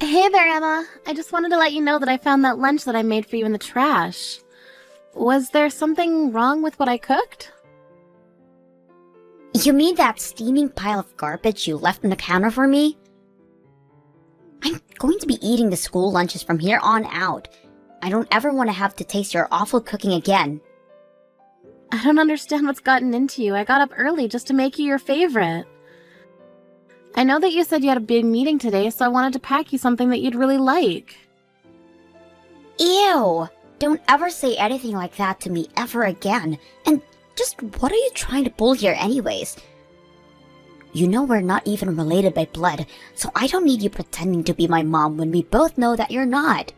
Hey there, Emma. I just wanted to let you know that I found that lunch that I made for you in the trash. Was there something wrong with what I cooked? You mean that steaming pile of garbage you left on the counter for me? I'm going to be eating the school lunches from here on out. I don't ever want to have to taste your awful cooking again. I don't understand what's gotten into you. I got up early just to make you your favorite. I know that you said you had a big meeting today, so I wanted to pack you something that you'd really like. Ew! Don't ever say anything like that to me ever again. And just what are you trying to pull here anyways? You know we're not even related by blood, so I don't need you pretending to be my mom when we both know that you're not.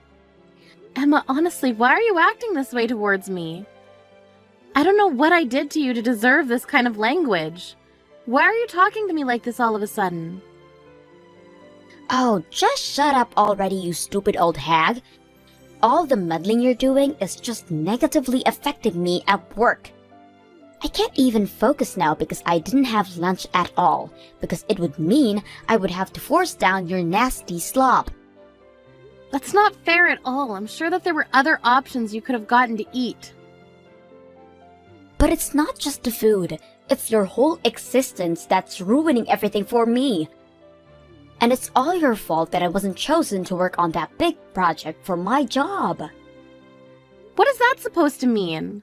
Emma, honestly, why are you acting this way towards me? I don't know what I did to you to deserve this kind of language. Why are you talking to me like this all of a sudden? Oh, just shut up already, you stupid old hag. All the meddling you're doing is just negatively affecting me at work. I can't even focus now because I didn't have lunch at all, because it would mean I would have to force down your nasty slop. That's not fair at all. I'm sure that there were other options you could have gotten to eat. But it's not just the food. It's your whole existence that's ruining everything for me. And it's all your fault that I wasn't chosen to work on that big project for my job. What is that supposed to mean?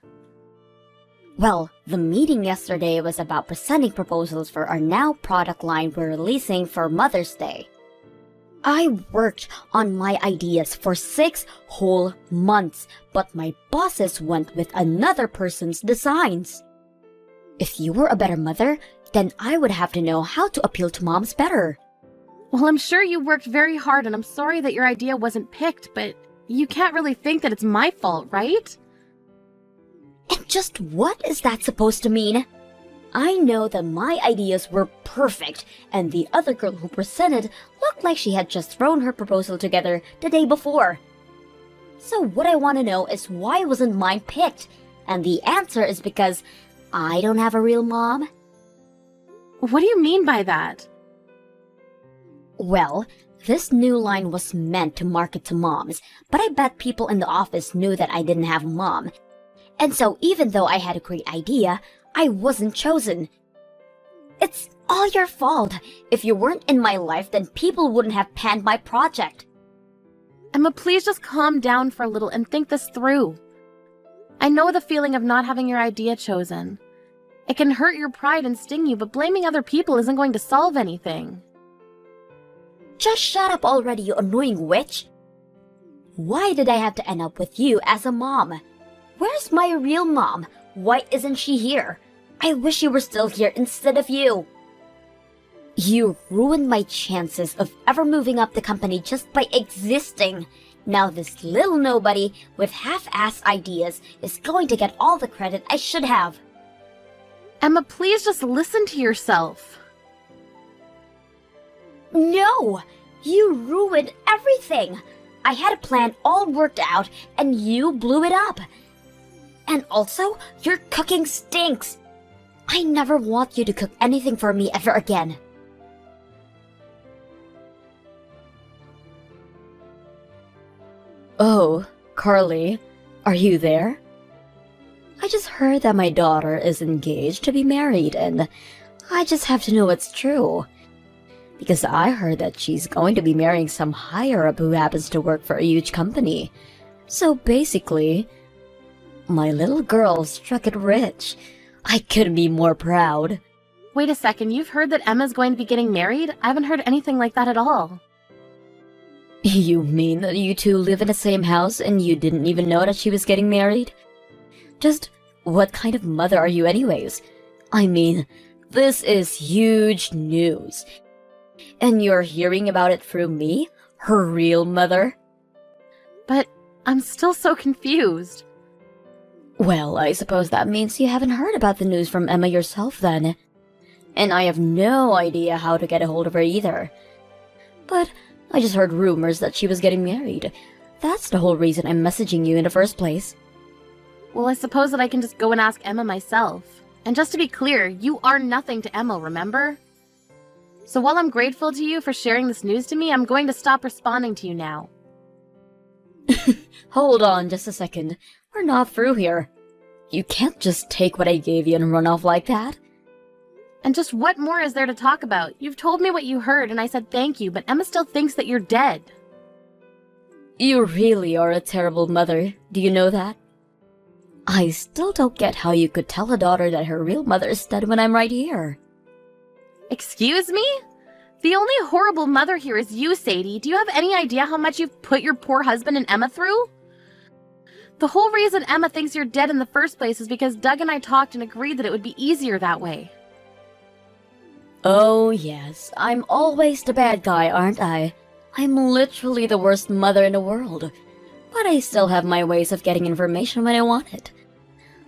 Well, the meeting yesterday was about presenting proposals for our now product line we're releasing for Mother's Day. I worked on my ideas for 6 whole months, but my bosses went with another person's designs. If you were a better mother, then I would have to know how to appeal to moms better. Well, I'm sure you worked very hard, and I'm sorry that your idea wasn't picked, but you can't really think that it's my fault, right? And just what is that supposed to mean? I know that my ideas were perfect, and the other girl who presented looked like she had just thrown her proposal together the day before. So what I want to know is why wasn't mine picked? And the answer is because I don't have a real mom. What do you mean by that? Well, this new line was meant to market to moms, but I bet people in the office knew that I didn't have a mom. And so even though I had a great idea, I wasn't chosen. It's all your fault. If you weren't in my life, then people wouldn't have panned my project. Emma, please just calm down for a little and think this through. I know the feeling of not having your idea chosen. It can hurt your pride and sting you, but blaming other people isn't going to solve anything. Just shut up already, you annoying witch. Why did I have to end up with you as a mom? Where's my real mom? Why isn't she here? I wish you were still here instead of you. You ruined my chances of ever moving up the company just by existing. Now this little nobody with half-ass ideas is going to get all the credit I should have. Emma, please just listen to yourself. No! You ruined everything! I had a plan all worked out, and you blew it up. And also, your cooking stinks. I never want you to cook anything for me ever again. Oh, Carly, are you there? I just heard that my daughter is engaged to be married, and I just have to know what's true. Because I heard that she's going to be marrying some higher-up who happens to work for a huge company. So basically, my little girl struck it rich. I couldn't be more proud. Wait a second, you've heard that Emma's going to be getting married? I haven't heard anything like that at all. You mean that you two live in the same house and you didn't even know that she was getting married? Just what kind of mother are you anyways? I mean, this is huge news. And you're hearing about it through me? Her real mother? But I'm still so confused. Well, I suppose that means you haven't heard about the news from Emma yourself then. And I have no idea how to get a hold of her either. But I just heard rumors that she was getting married. That's the whole reason I'm messaging you in the first place. Well, I suppose that I can just go and ask Emma myself. And just to be clear, you are nothing to Emma, remember? So while I'm grateful to you for sharing this news to me, I'm going to stop responding to you now. Hold on just a second. We're not through here. You can't just take what I gave you and run off like that. And just what more is there to talk about? You've told me what you heard and I said thank you, but Emma still thinks that you're dead. You really are a terrible mother. Do you know that? I still don't get how you could tell a daughter that her real mother is dead when I'm right here. Excuse me? The only horrible mother here is you, Sadie. Do you have any idea how much you've put your poor husband and Emma through? The whole reason Emma thinks you're dead in the first place is because Doug and I talked and agreed that it would be easier that way. Oh yes, I'm always the bad guy, aren't I? I'm literally the worst mother in the world. But I still have my ways of getting information when I want it.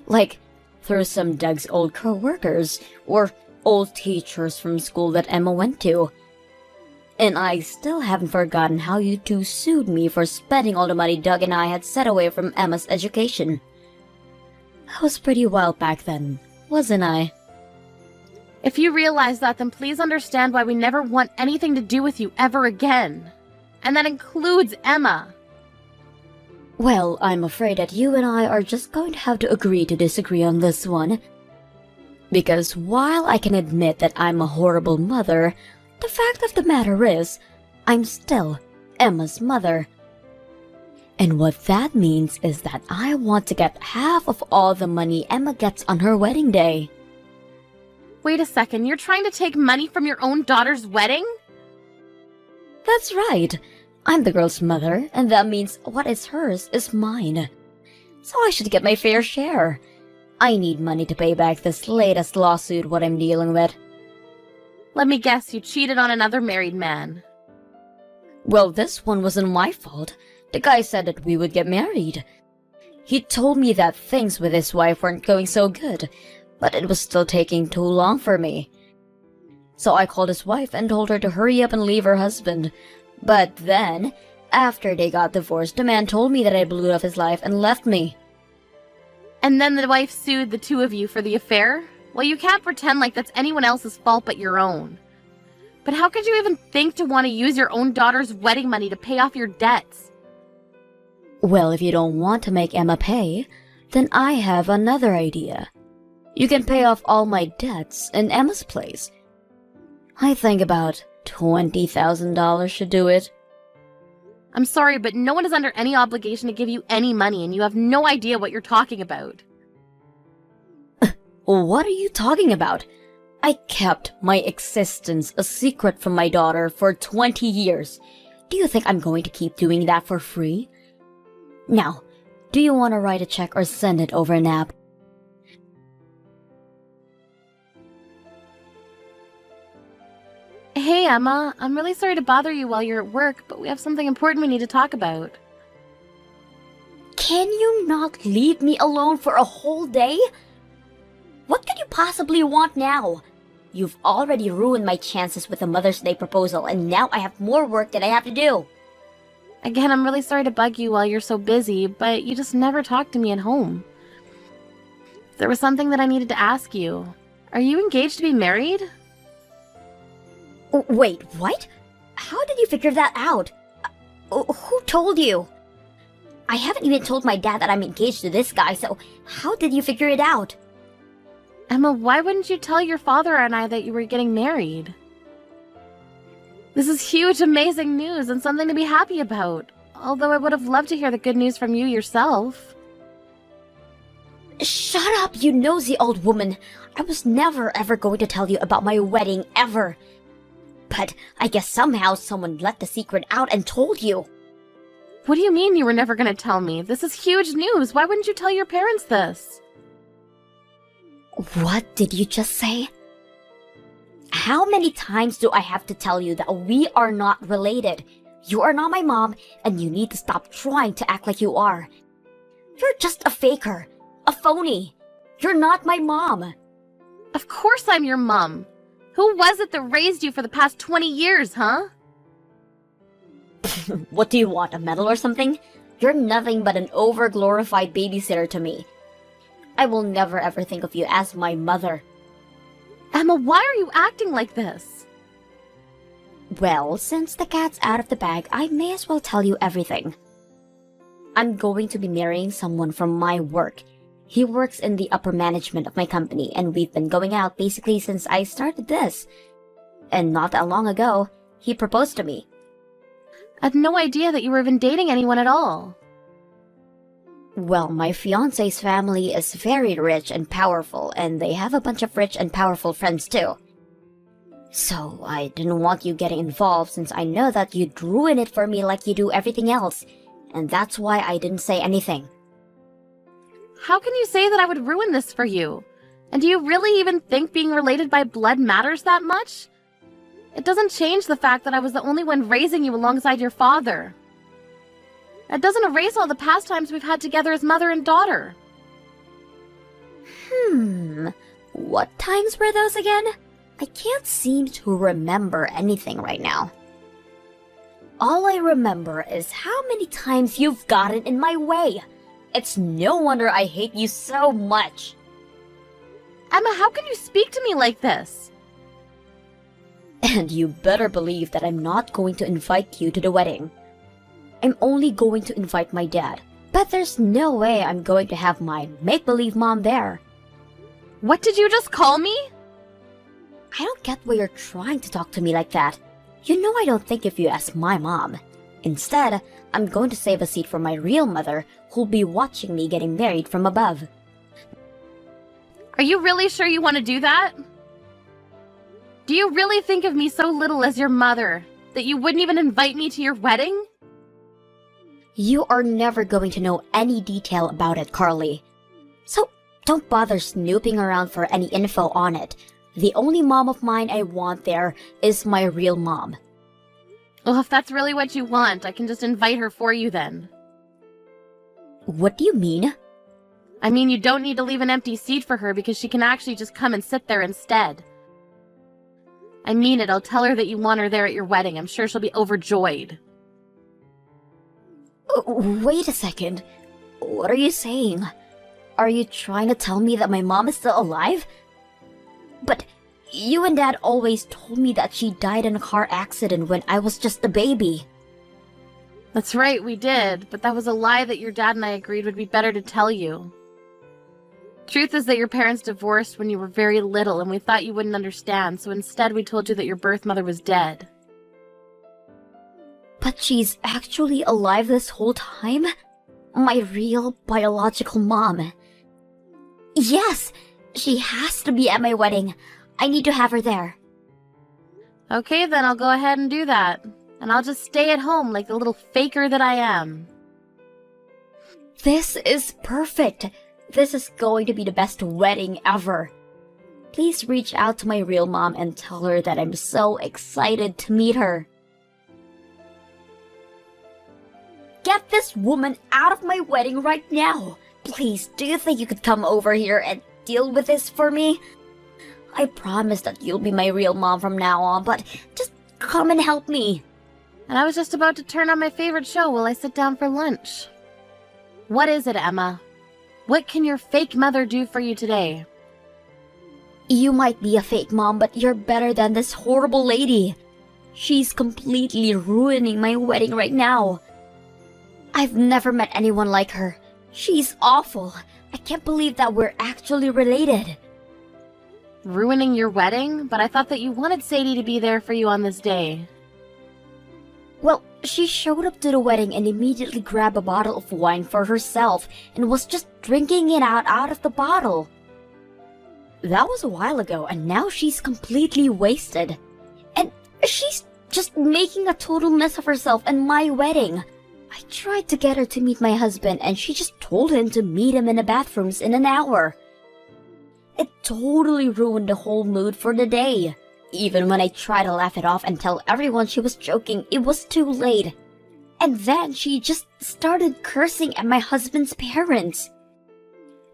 Like, through some Doug's old co-workers, or old teachers from school that Emma went to. And I still haven't forgotten how you two sued me for spending all the money Doug and I had set away from Emma's education. I was pretty wild back then, wasn't I? If you realize that, then please understand why we never want anything to do with you ever again. And that includes Emma. Well, I'm afraid that you and I are just going to have to agree to disagree on this one. Because while I can admit that I'm a horrible mother, the fact of the matter is, I'm still Emma's mother. And what that means is that I want to get half of all the money Emma gets on her wedding day. Wait a second, you're trying to take money from your own daughter's wedding? That's right. I'm the girl's mother, and that means what is hers is mine. So I should get my fair share. I need money to pay back this latest lawsuit what I'm dealing with. Let me guess, you cheated on another married man. Well, this one wasn't my fault. The guy said that we would get married. He told me that things with his wife weren't going so good, but it was still taking too long for me. So I called his wife and told her to hurry up and leave her husband. But then, after they got divorced, the man told me that I blew off his life and left me. And then the wife sued the two of you for the affair? Well, you can't pretend like that's anyone else's fault but your own. But how could you even think to want to use your own daughter's wedding money to pay off your debts? Well, if you don't want to make Emma pay, then I have another idea. You can pay off all my debts in Emma's place. I think about $20,000 should do it. I'm sorry, but no one is under any obligation to give you any money, and you have no idea what you're talking about. What are you talking about? I kept my existence a secret from my daughter for 20 years. Do you think I'm going to keep doing that for free? Now, do you want to write a check or send it over an app? Hey, Emma, I'm really sorry to bother you while you're at work, but we have something important we need to talk about. Can you not leave me alone for a whole day? What could you possibly want now? You've already ruined my chances with the Mother's Day proposal, and now I have more work that I have to do. Again, I'm really sorry to bug you while you're so busy, but you just never talk to me at home. There was something that I needed to ask you. Are you engaged to be married? Wait, what? How did you figure that out? Who told you? I haven't even told my dad that I'm engaged to this guy, so how did you figure it out? Emma, why wouldn't you tell your father and I that you were getting married? This is huge, amazing news and something to be happy about. Although I would have loved to hear the good news from you yourself. Shut up, you nosy old woman. I was never ever going to tell you about my wedding, ever. But I guess somehow someone let the secret out and told you. What do you mean you were never going to tell me? This is huge news. Why wouldn't you tell your parents this? What did you just say? How many times do I have to tell you that we are not related? You are not my mom, and you need to stop trying to act like you are. You're just a faker, a phony. You're not my mom. Of course I'm your mom. Who was it that raised you for the past 20 years, huh? What do you want, a medal or something? You're nothing but an over-glorified babysitter to me. I will never ever think of you as my mother. Emma, why are you acting like this? Well, since the cat's out of the bag, I may as well tell you everything. I'm going to be marrying someone from my work. He works in the upper management of my company, and we've been going out basically since I started this. And not that long ago, he proposed to me. I had no idea that you were even dating anyone at all. Well, my fiancé's family is very rich and powerful, and they have a bunch of rich and powerful friends too. So, I didn't want you getting involved since I know that you'd ruin it for me like you do everything else, and that's why I didn't say anything. How can you say that I would ruin this for you? And do you really even think being related by blood matters that much? It doesn't change the fact that I was the only one raising you alongside your father. It doesn't erase all the past times we've had together as mother and daughter. What times were those again? I can't seem to remember anything right now. All I remember is how many times you've gotten in my way. It's no wonder I hate you so much. Emma, how can you speak to me like this? And you better believe that I'm not going to invite you to the wedding. I'm only going to invite my dad. But there's no way I'm going to have my make-believe mom there. What did you just call me? I don't get why you're trying to talk to me like that. You know I don't think of you as my mom. Instead, I'm going to save a seat for my real mother, who'll be watching me getting married from above. Are you really sure you want to do that? Do you really think of me so little as your mother that you wouldn't even invite me to your wedding? You are never going to know any detail about it, Carly. So don't bother snooping around for any info on it. The only mom of mine I want there is my real mom. Well, if that's really what you want, I can just invite her for you then. What do you mean? I mean, you don't need to leave an empty seat for her because she can actually just come and sit there instead. I mean it, I'll tell her that you want her there at your wedding. I'm sure she'll be overjoyed. Wait a second. What are you saying? Are you trying to tell me that my mom is still alive? But you and Dad always told me that she died in a car accident when I was just a baby. That's right, we did, but that was a lie that your dad and I agreed would be better to tell you. Truth is that your parents divorced when you were very little and we thought you wouldn't understand, so instead we told you that your birth mother was dead. But she's actually alive this whole time? My real biological mom. Yes! She has to be at my wedding. I need to have her there. Okay, then I'll go ahead and do that. And I'll just stay at home like the little faker that I am. This is perfect. This is going to be the best wedding ever. Please reach out to my real mom and tell her that I'm so excited to meet her. Get this woman out of my wedding right now. Please, do you think you could come over here and deal with this for me? I promise that you'll be my real mom from now on, but just come and help me. And I was just about to turn on my favorite show while I sit down for lunch. What is it, Emma? What can your fake mother do for you today? You might be a fake mom, but you're better than this horrible lady. She's completely ruining my wedding right now. I've never met anyone like her. She's awful. I can't believe that we're actually related. Ruining your wedding? But I thought that you wanted Sadie to be there for you on this day. Well, she showed up to the wedding and immediately grabbed a bottle of wine for herself and was just drinking it out of the bottle. That was a while ago, and now she's completely wasted. And she's just making a total mess of herself and my wedding. I tried to get her to meet my husband, and she just told him to meet him in the bathrooms in an hour. It totally ruined the whole mood for the day. Even when I tried to laugh it off and tell everyone she was joking, it was too late. And then she just started cursing at my husband's parents.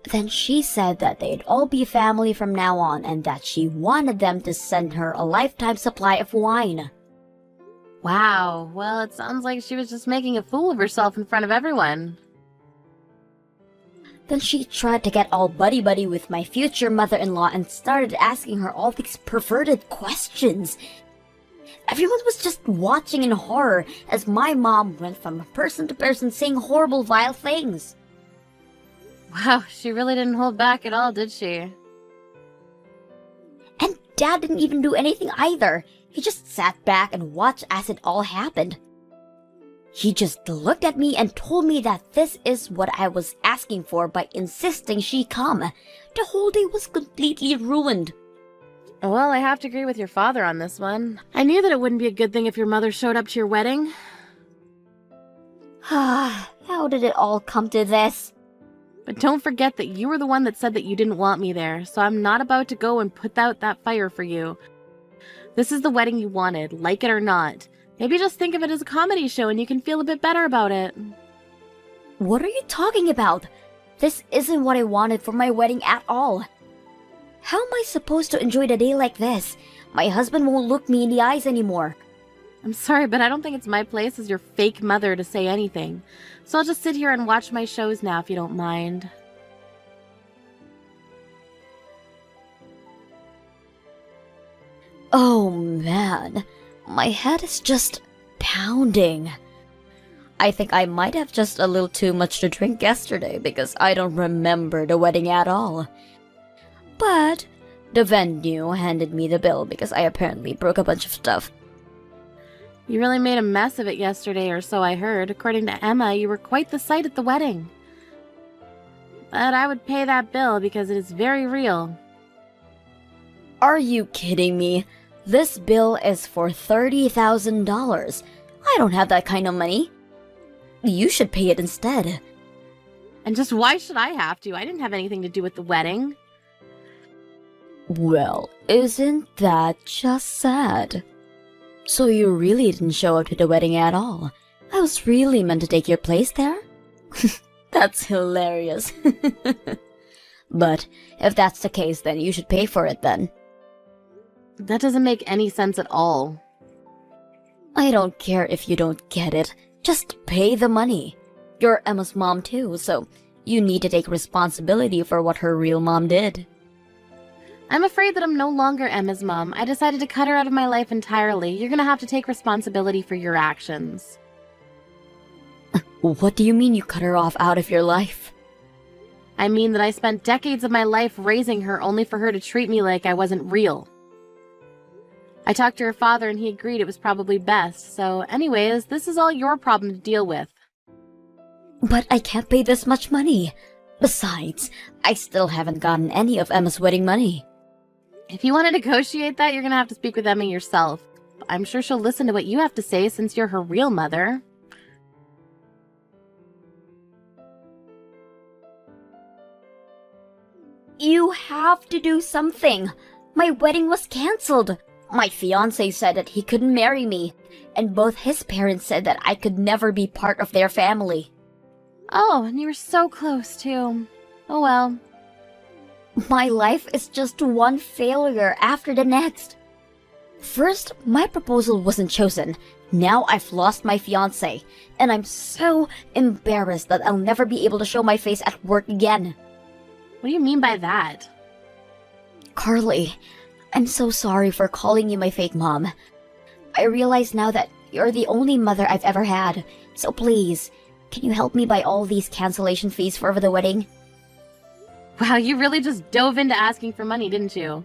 Then she said that they'd all be family from now on and that she wanted them to send her a lifetime supply of wine. Wow, well, it sounds like she was just making a fool of herself in front of everyone. Then she tried to get all buddy-buddy with my future mother-in-law and started asking her all these perverted questions. Everyone was just watching in horror as my mom went from person to person saying horrible, vile things. Wow, she really didn't hold back at all, did she? And Dad didn't even do anything either. He just sat back and watched as it all happened. He just looked at me and told me that this is what I was asking for by insisting she come. The whole day was completely ruined. Well, I have to agree with your father on this one. I knew that it wouldn't be a good thing if your mother showed up to your wedding. How did it all come to this? But don't forget that you were the one that said that you didn't want me there, so I'm not about to go and put out that fire for you. This is the wedding you wanted, like it or not. Maybe just think of it as a comedy show and you can feel a bit better about it. What are you talking about? This isn't what I wanted for my wedding at all. How am I supposed to enjoy the day like this? My husband won't look me in the eyes anymore. I'm sorry, but I don't think it's my place as your fake mother to say anything. So I'll just sit here and watch my shows now if you don't mind. Oh man, my head is just pounding. I think I might have just a little too much to drink yesterday because I don't remember the wedding at all. But the venue handed me the bill because I apparently broke a bunch of stuff. You really made a mess of it yesterday, or so I heard. According to Emma, you were quite the sight at the wedding. But I would pay that bill because it is very real. Are you kidding me? This bill is for $30,000. I don't have that kind of money. You should pay it instead. And just why should I have to? I didn't have anything to do with the wedding. Well, isn't that just sad? So you really didn't show up to the wedding at all. I was really meant to take your place there? That's hilarious. But if that's the case, then you should pay for it then. That doesn't make any sense at all. I don't care if you don't get it. Just pay the money. You're Emma's mom too, so you need to take responsibility for what her real mom did. I'm afraid that I'm no longer Emma's mom. I decided to cut her out of my life entirely. You're gonna have to take responsibility for your actions. What do you mean you cut her off out of your life? I mean that I spent decades of my life raising her only for her to treat me like I wasn't real. I talked to her father and he agreed it was probably best. So anyways, this is all your problem to deal with. But I can't pay this much money. Besides, I still haven't gotten any of Emma's wedding money. If you want to negotiate that, you're gonna have to speak with Emma yourself. I'm sure she'll listen to what you have to say since you're her real mother. You have to do something. My wedding was cancelled. My fiancé said that he couldn't marry me, and both his parents said that I could never be part of their family. Oh, and you were so close too. Oh well. My life is just one failure after the next. First, my proposal wasn't chosen. Now I've lost my fiancé, and I'm so embarrassed that I'll never be able to show my face at work again. What do you mean by that? Carly, I'm so sorry for calling you my fake mom. I realize now that you're the only mother I've ever had, so please, can you help me buy all these cancellation fees for the wedding? Wow, you really just dove into asking for money, didn't you?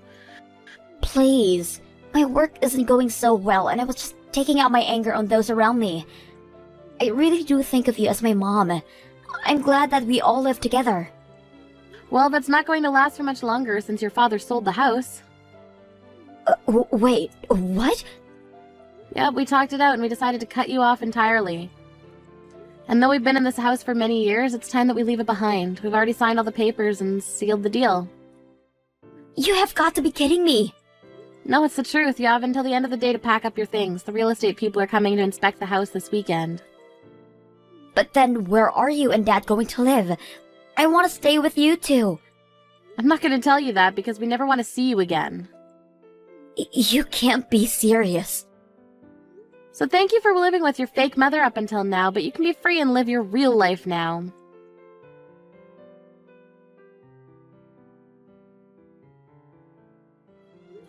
Please. My work isn't going so well, and I was just taking out my anger on those around me. I really do think of you as my mom. I'm glad that we all live together. Well, that's not going to last for much longer since your father sold the house. Wait, what? Yep, we talked it out and we decided to cut you off entirely. And though we've been in this house for many years, it's time that we leave it behind. We've already signed all the papers and sealed the deal. You have got to be kidding me! No, it's the truth. You have until the end of the day to pack up your things. The real estate people are coming to inspect the house this weekend. But then where are you and Dad going to live? I want to stay with you two. I'm not going to tell you that because we never want to see you again. You can't be serious. So thank you for living with your fake mother up until now, but you can be free and live your real life now.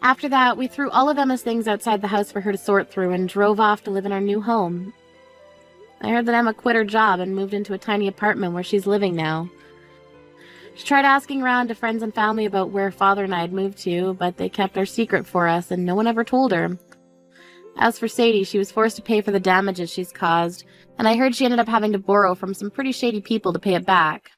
After that, we threw all of Emma's things outside the house for her to sort through and drove off to live in our new home. I heard that Emma quit her job and moved into a tiny apartment where she's living now. She tried asking around to friends and family about where father and I had moved to, but they kept our secret for us and no one ever told her. As for Sadie, she was forced to pay for the damages she's caused, and I heard she ended up having to borrow from some pretty shady people to pay it back.